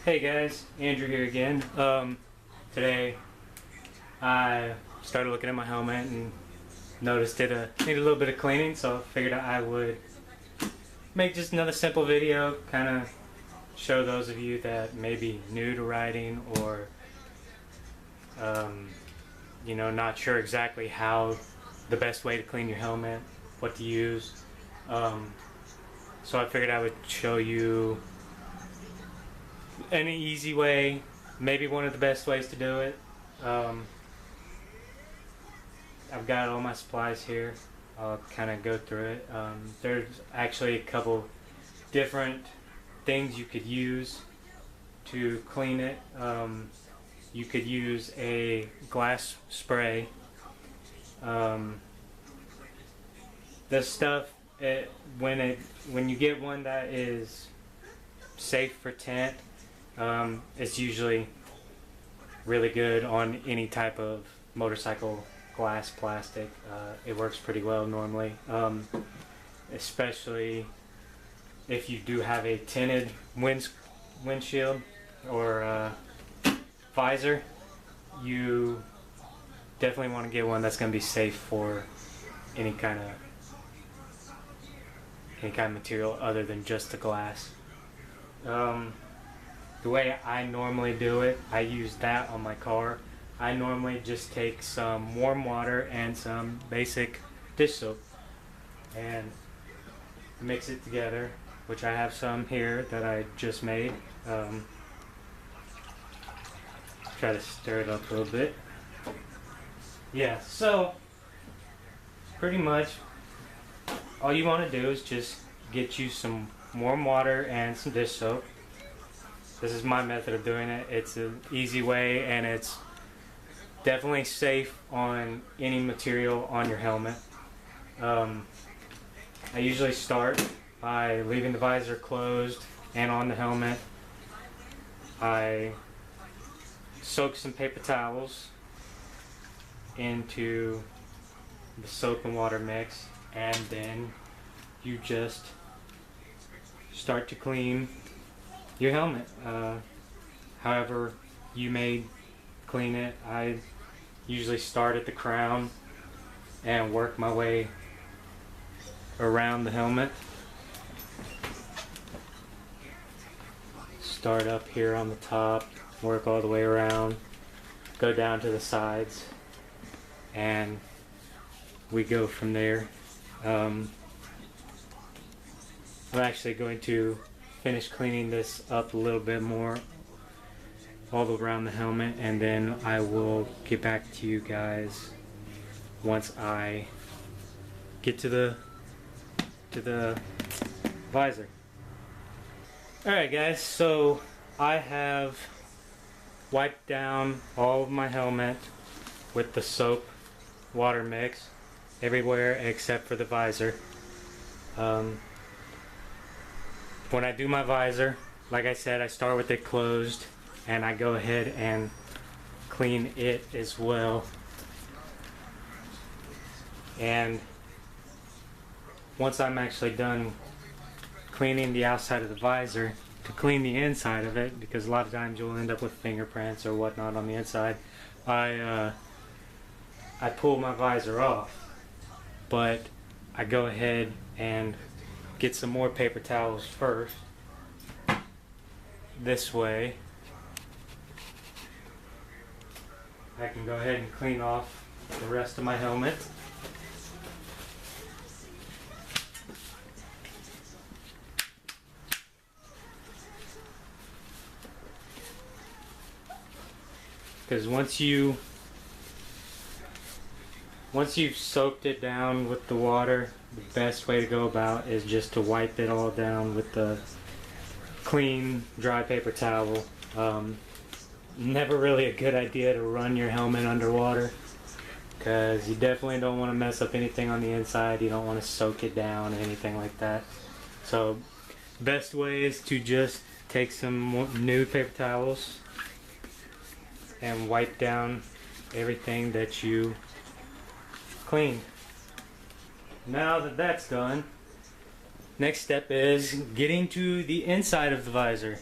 Hey guys, Andrew here again. Today I started looking at my helmet and noticed it needed a little bit of cleaning, so I figured I would make just another simple video, kind of show those of you that may be new to riding or not sure exactly how the best way to clean your helmet, what to use. So I figured I would show you an easy way, maybe one of the best ways to do it. I've got all my supplies here. I'll kind of go through it. There's actually a couple different things you could use to clean it. You could use a glass spray. This stuff, when you get one that is safe for tint, it's usually really good on any type of motorcycle glass plastic. It works pretty well normally, especially if you do have a tinted windshield or visor. You definitely want to get one that's going to be safe for any kind of material other than just the glass. The way I normally do it, I use that on my car. I normally just take some warm water and some basic dish soap and mix it together, which I have some here that I just made. Try to stir it up a little bit. Yeah, so pretty much all you want to do is just get you some warm water and some dish soap. This is my method of doing it. It's an easy way and it's definitely safe on any material on your helmet. I usually start by leaving the visor closed and on the helmet. I soak some paper towels into the soap and water mix, and then you just start to clean your helmet. However you may clean it. I usually start at the crown and work my way around the helmet. Start up here on the top, work all the way around, go down to the sides, and we go from there. I'm actually going to finish cleaning this up a little bit more all around the helmet, and then I will get back to you guys once I get to the visor. Alright guys, so I have wiped down all of my helmet with the soap water mix everywhere except for the visor. When I do my visor, like I said, I start with it closed and I go ahead and clean it as well. And once I'm actually done cleaning the outside of the visor, to clean the inside of it, because a lot of times you'll end up with fingerprints or whatnot on the inside, I pull my visor off, but I go ahead and get some more paper towels first. This way I can go ahead and clean off the rest of my helmet. Because once you've soaked it down with the water, the best way to go about is just to wipe it all down with the clean, dry paper towel. Never really a good idea to run your helmet underwater, because you definitely don't want to mess up anything on the inside. You don't want to soak it down or anything like that. So best way is to just take some new paper towels and wipe down everything that you cleaned. Now that that's done, next step is getting to the inside of the visor.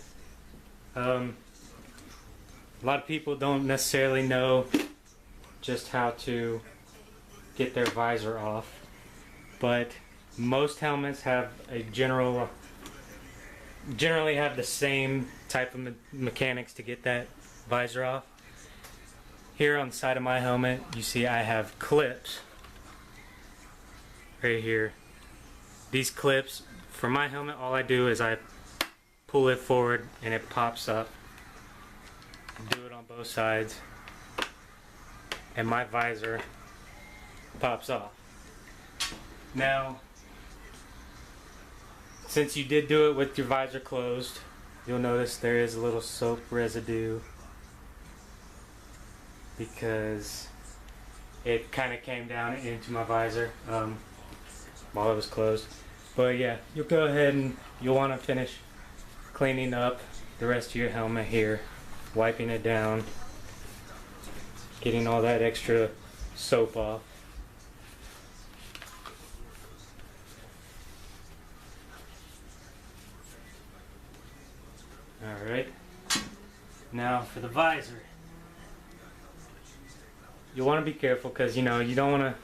A lot of people don't necessarily know just how to get their visor off, but most helmets have a generally have the same type of mechanics to get that visor off. Here on the side of my helmet, you see I have clips right here. These clips, for my helmet, all I do is I pull it forward and it pops up. Do it on both sides, and my visor pops off. Now, since you did do it with your visor closed, you'll notice there is a little soap residue because it kind of came down into my visor while it was closed. But yeah, you'll go ahead and you'll want to finish cleaning up the rest of your helmet here, wiping it down, getting all that extra soap off. Alright, now for the visor. You want to be careful because you don't want to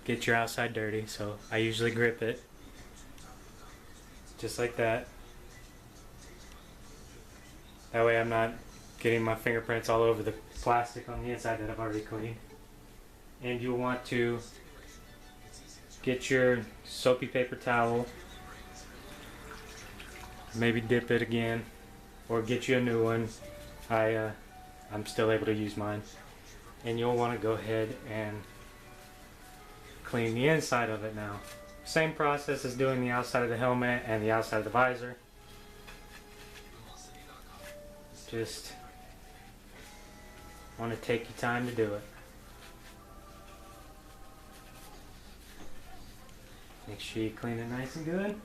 get your outside dirty, so I usually grip it just like that. That way I'm not getting my fingerprints all over the plastic on the inside that I've already cleaned. And you'll want to get your soapy paper towel, maybe dip it again, or get you a new one. I'm still able to use mine. And you'll want to go ahead and clean the inside of it now. Same process as doing the outside of the helmet and the outside of the visor. Just want to take your time to do it. Make sure you clean it nice and good.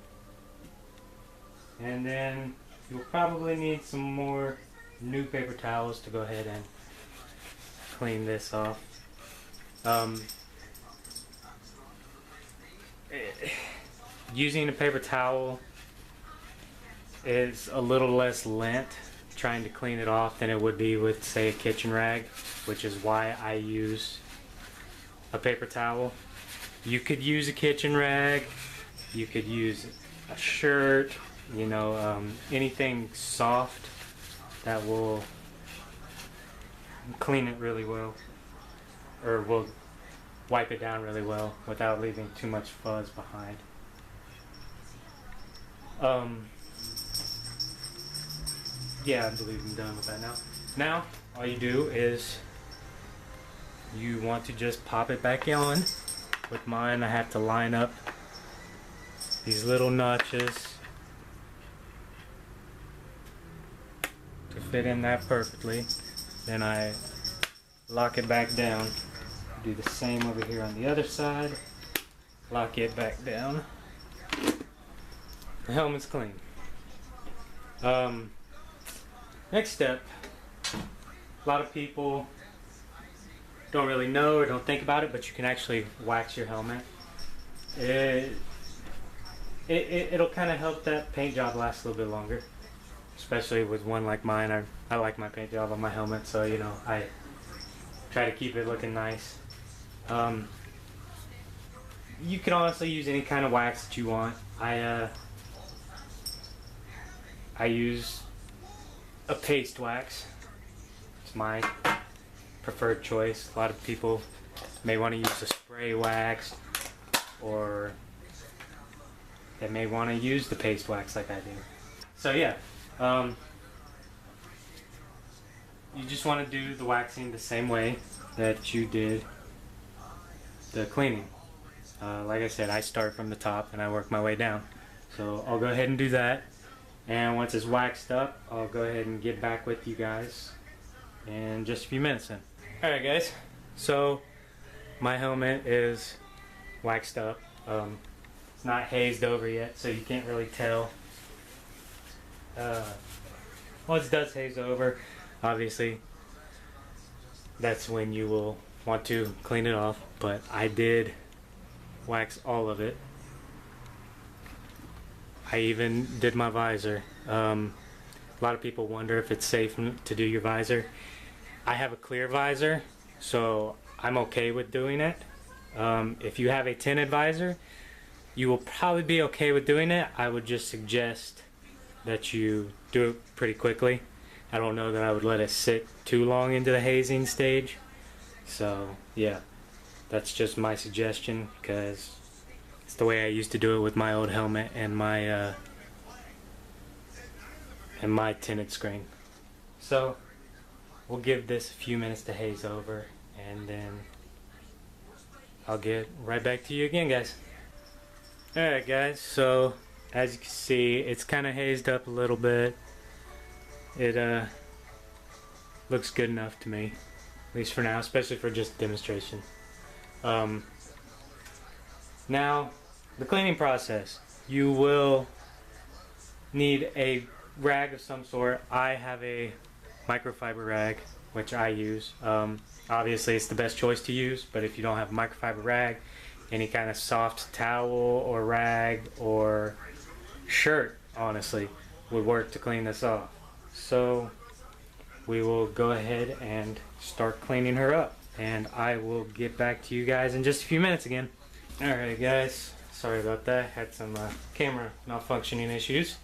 And then you'll probably need some more new paper towels to go ahead and clean this off. Using a paper towel is a little less lint trying to clean it off than it would be with, say, a kitchen rag, which is why I use a paper towel. You could use a kitchen rag, you could use a shirt, anything soft that will clean it really well, or will wipe it down really well without leaving too much fuzz behind. Yeah, I believe I'm done with that now. Now, all you do is you want to just pop it back on. With mine, I have to line up these little notches to fit in that perfectly. Then I lock it back down. Do the same over here on the other side. Lock it back down. The helmet's clean. Next step, a lot of people don't really know or don't think about it, but you can actually wax your helmet. It'll kind of help that paint job last a little bit longer, especially with one like mine. I like my paint job on my helmet, so I try to keep it looking nice. You can honestly use any kind of wax that you want. I use a paste wax. It's my preferred choice. A lot of people may want to use a spray wax, or they may want to use the paste wax like I do. So yeah, you just want to do the waxing the same way that you did the cleaning. Like I said, I start from the top and I work my way down. So I'll go ahead and do that. And once it's waxed up, I'll go ahead and get back with you guys in just a few minutes then. Alright guys, so my helmet is waxed up. It's not hazed over yet, so you can't really tell. Once it does haze over, obviously that's when you will want to clean it off, but I did wax all of it. I even did my visor. A lot of people wonder if it's safe to do your visor. I have a clear visor, so I'm okay with doing it. If you have a tinted visor, you will probably be okay with doing it. I would just suggest that you do it pretty quickly. I don't know that I would let it sit too long into the hazing stage. So yeah, that's just my suggestion, because it's the way I used to do it with my old helmet and my tinted screen. So we'll give this a few minutes to haze over, and then I'll get right back to you again, guys. Alright guys, so as you can see, it's kind of hazed up a little bit. It looks good enough to me, at least for now, especially for just demonstration. Now, the cleaning process. You will need a rag of some sort. I have a microfiber rag, which I use. Obviously it's the best choice to use, but if you don't have a microfiber rag, any kind of soft towel or rag or shirt, honestly, would work to clean this off. So we will go ahead and start cleaning her up, and I will get back to you guys in just a few minutes again. Alright guys, sorry about that. Had some camera malfunctioning issues.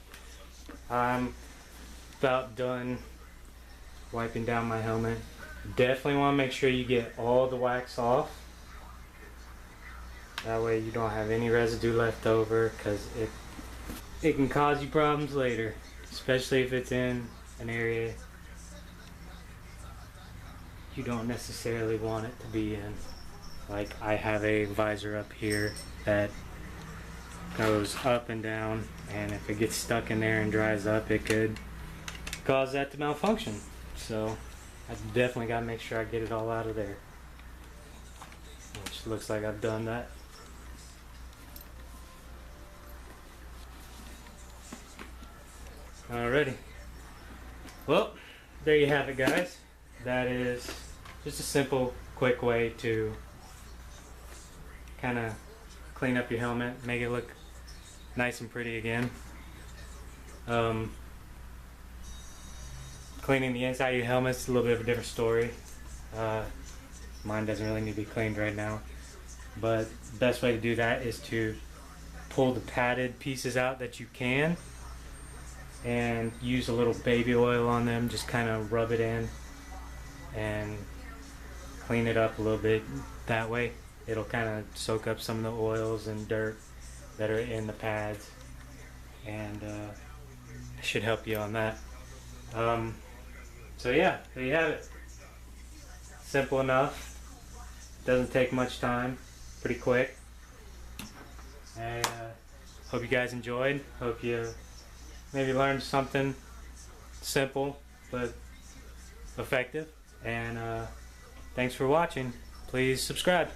I'm about done wiping down my helmet. Definitely want to make sure you get all the wax off. That way you don't have any residue left over, because it can cause you problems later, especially if it's in an area you don't necessarily want it to be in. Like, I have a visor up here that goes up and down, and if it gets stuck in there and dries up, it could cause that to malfunction. So I definitely got to make sure I get it all out of there, which looks like I've done that. Alrighty. Well, there you have it, guys. That is just a simple, quick way to kind of clean up your helmet, make it look nice and pretty again. Cleaning the inside of your helmet is a little bit of a different story. Mine doesn't really need to be cleaned right now, but the best way to do that is to pull the padded pieces out that you can, and use a little baby oil on them. Just kind of rub it in and clean it up a little bit. That way it'll kind of soak up some of the oils and dirt that are in the pads, and should help you on that. So yeah, there you have it. Simple enough, doesn't take much time, pretty quick. I hope you guys enjoyed. Hope you maybe learned something simple but effective, and thanks for watching. Please subscribe.